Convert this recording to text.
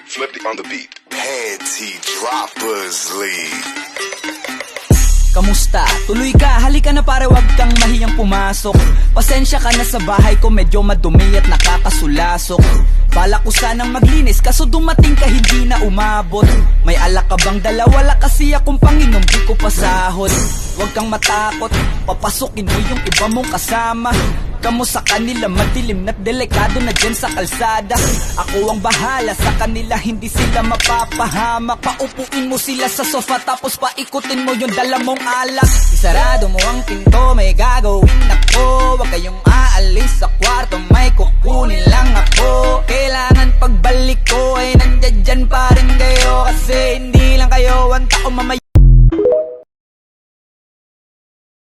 Flippy on the beat. Panty droppers lead. Kamusta? Tuloy ka, halika na pare, wag kang mahiyang pumasok. Pasensya ka na sa bahay ko, medyo madumi at nakakasulasok. Bala ko sanang maglinis, kaso dumating ka hindi na umabot. May alak ka bang dala? Wala kasi akong panginom, di ko pasahod. Wag kang matakot, papasukin mo yung iba mong kasama. Kamo sa kanila, madilim na't delikado na dyan sa kalsada. Ako ang bahala sa kanila, hindi sila mapapahamak. Paupuin mo sila sa sofa, tapos paikutin mo yung dala mong alak. Isarado mo ang pinto, may gagawin ako. Wag kayong aalis sa kwarto, may kukunin lang ako. Kailangan pagbalik ko ay nandiyan pa rin kayo, kasi hindi